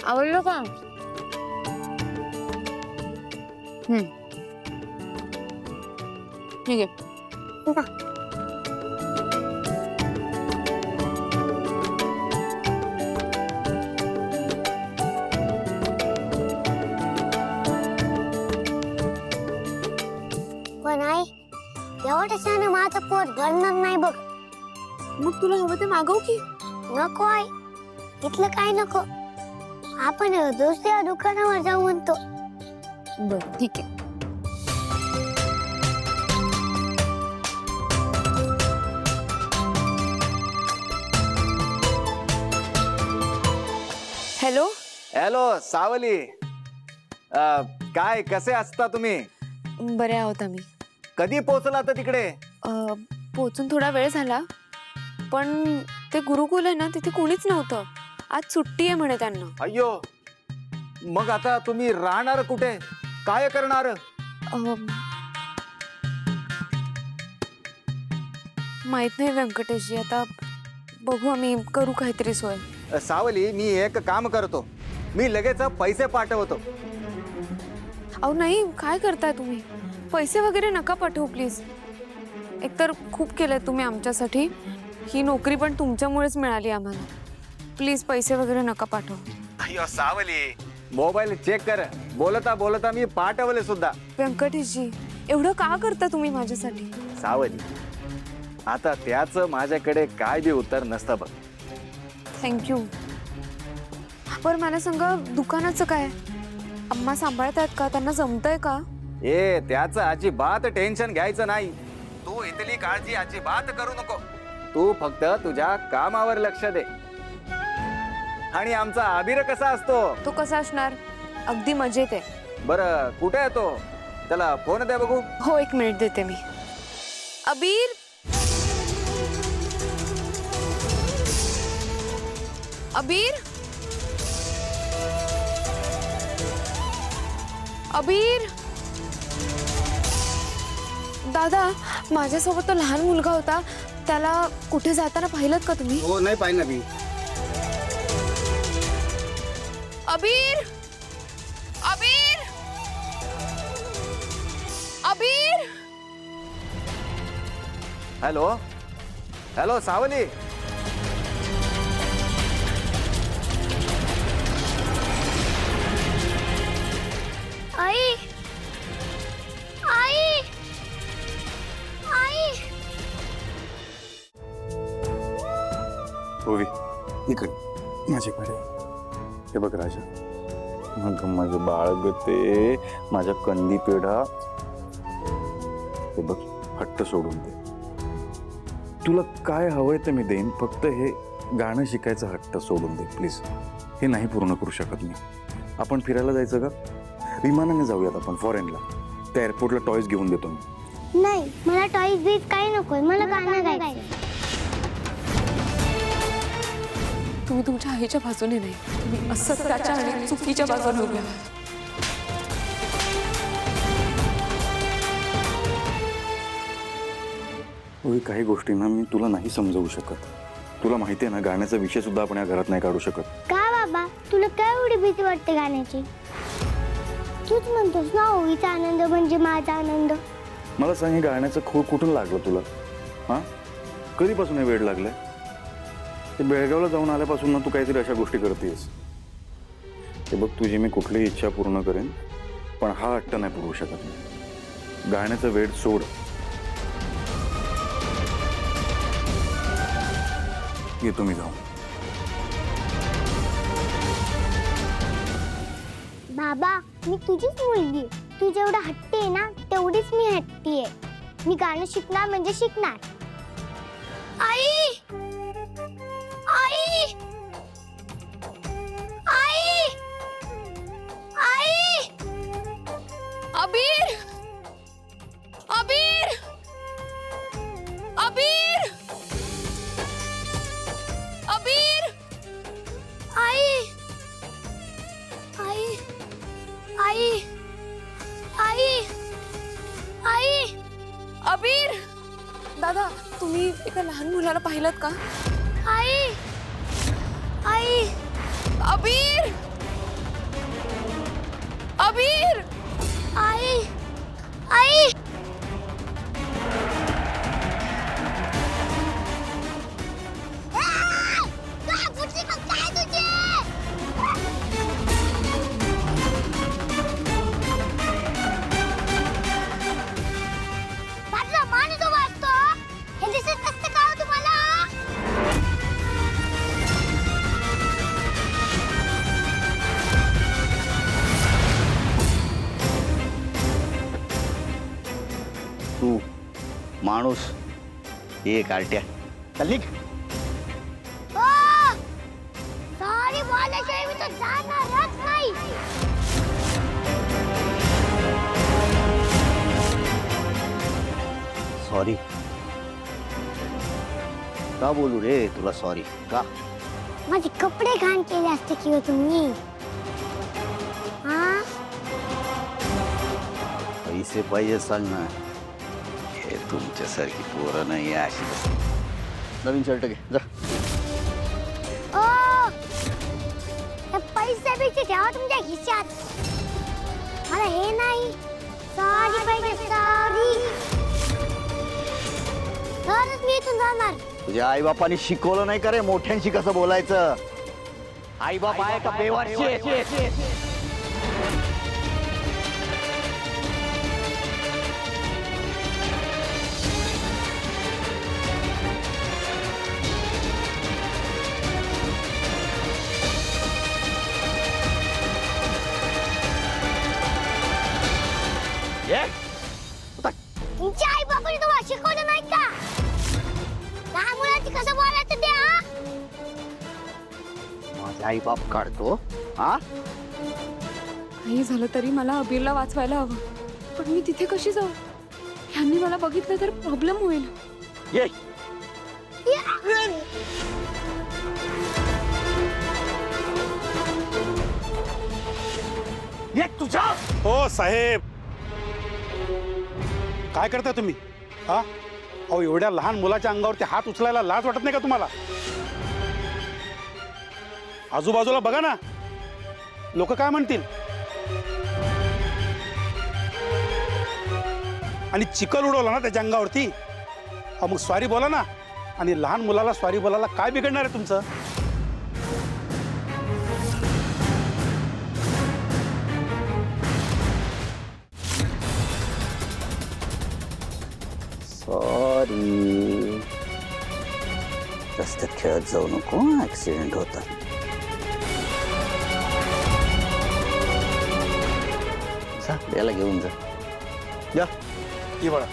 आवडलं का? ठीक आहे. पण आई एवढ्याशाने माझं पोट भरणार नाही बघ. मग तुला हवं ते मागव की. नको आई, इथलं काय नको. आपण दुसऱ्या दुकानावर जाऊ म्हणतो. बरं ठीक आहे. हॅलो. हॅलो सावली, काय कसे असता तुम्ही? बरे आहोत आम्ही. कधी पोहोचला तर तिकडे? पोचून थोडा वेळ झाला, पण ते गुरुकुल आहे ना तिथे कोणीच नव्हतं. आज सुट्टी आहे म्हणे त्यांना. अय्यो, मग आता तुम्ही राहणार कुठे, काय करणार? माहित नाही व्यंकटेशजी, आता बघू आम्ही करू काहीतरी सोय. सावली, मी एक काम करतो, मी लगेच पैसे पाठवतो. अहो नाही, काय करताय तुम्ही? पैसे वगैरे नका पाठवू प्लीज. एकतर खूप केलंय तुम्ही आमच्यासाठी. ही नोकरी पण तुमच्यामुळेच मिळाली आम्हाला. प्लीज पैसे वगैरे नका पाठवू. अय्यो सावली, मोबाईल चेक कर. बोलता बोलता मी पाठवले सुद्धा. व्यंकटेशजी, एवढं का करता तुम्ही माझ्यासाठी? सावली, आता त्याच माझ्याकडे काय बी उत्तर नसतं बघ. थँक्यू. बरं मला सांगा, दुकानाचं काय? अम्मा सांभाळतायत का? त्यांना जमतंय का? ए, त्याचं अजिबात टेन्शन घ्यायचं नाही. तू इथली काळजी अजिबात करू नको. तू फक्त तुझ्या कामावर लक्ष दे. आणि आमचा अबीर कसा असतो? तो कसा असणार? अगदी मजेत आहे. बरं, कुठे आहे तो? त्याला फोन द्या बघू. हो, 1 मिनिट देते मी. अबीर, अबीर, अबीर. दादा, माझ्यासोबत तो लहान मुलगा होता, त्याला कुठे जाताना पाहिलत का तुम्ही? हो, नाही पाहिलं मी. अबीर, अबीर, अबीर. हॅलो हॅलो सावली. आई, आई, आई. ओवी, इकडे माझ्याकडे. हे बघ राजा, मग माझं बाळ ग, ते माझ्या कंदी पेढा. हे बघ, हट्ट सोडून दे. तुला काय हवंय ते मी देईन, फक्त हे गाणं शिकायचं हट्ट सोडून दे प्लीज. हे नाही पूर्ण करू शकत मी. आपण फिरायला जायचं का? विमानाने जाऊयात आपण फॉरेनला. त्या एअरपोर्टला टॉयज घेऊन देतो मी. नाही, मला टॉईज बीज काही नकोय. मला गाणं गायचंय. तुम्ही तुमच्या आईच्या बाजूने नाही, तुम्ही असत्याच्या आणि चुकीच्या बाजूने उभे आहात. ओवी, काही गोष्टींना मी तुला नाही समजवू शकत. तुला माहिती आहे ना, गाण्याचा विषय सुद्धा आपण या घरात नाही काढू शकत. का बाबा, तुला काय एवढी भीती वाटते गाण्याची? तूच म्हणतोस ना, ओवीचा आनंद म्हणजे माझा आनंद. मला सांग, हे गाण्याचं खूळ कुठून लागलं तुला? हां, कधीपासून हे वेड लागलंय? ते बेळगावला जाऊन आल्यापासून ना तू काहीतरी अशा गोष्टी करतेस. ते बघ, तुझी मी कुठलीही इच्छा पूर्ण करेन, पण हा हट्ट नाही पुरवू शकत मी. गाण्याचं वेड सोड. येतो मी जाऊन. बाबा, मी तुझीच मुलगी. तू जेवढं हट्टी आहे ना, तेवढीच मी हट्टी आहे. मी गाणं शिकणार म्हणजे शिकणार. आई, आई, आई, आई. अबीर, अबीर, अबीर, अबीर. आई, आई, आई, आई, आई. अबीर. दादा, तुम्ही एका लहान मुलाला पाहिलत का? आई, आई. अबीर, अबीर आई आई माणूस उभा असतो हे दिसत नसतं का हो तुम्हाला? तू माणूस हे कार्ट्या चल निघ. सॉरी बोलायशिवाय मी तर जाणारच नाही. सॉरी का बोलू रे तुला सॉरी का? माझे कपडे घाण केले असते की हो तुम्ही. हा पैसे पाहिजे सांग ना. हे तुमच्यासारखी पोरं नाही अशी. नवीन शर्ट घे जा. ओ हे पैसे बिचे ठेवा तुमच्या खिशात. मला हे नाही. सॉरी पाहिजे सॉरी. तरच मी इथून जाणार. तुझ्या आई बापाने शिकवलं नाही का रे मोठ्यांशी कसं बोलायचं? आई बाप आहे का बेवारशी? तुमच्या आई बापाने तुम्हाला शिकवलं नाही का? लहान मुलांची कसं बोलायचं ते हा? माझा आई बाप काढतो हा? काही झालं तरी मला अबीरला वाचवायला हवं. पण मी तिथे कशी जाऊ? ह्यांनी मला बघितलं तर प्रॉब्लेम होईल. ये ये तुझ्या हो साहेब, काय करता तुम्ही? हा अहो, एवढ्या लहान मुलाच्या अंगावरती हात उचलायला लाज वाटत नाही का तुम्हाला? आजूबाजूला बघा ना, लोक काय म्हणतील? आणि चिखल उडवला ना त्याच्या अंगावरती. अहो, मग सॉरी बोला ना. आणि लहान मुलाला सॉरी बोलायला काय बिघडणार आहे तुमचं? सॉरी. जास्त खेळत जाऊ नको, ऍक्सिडेंट होता. जा याला घेऊन जा. ये बघा.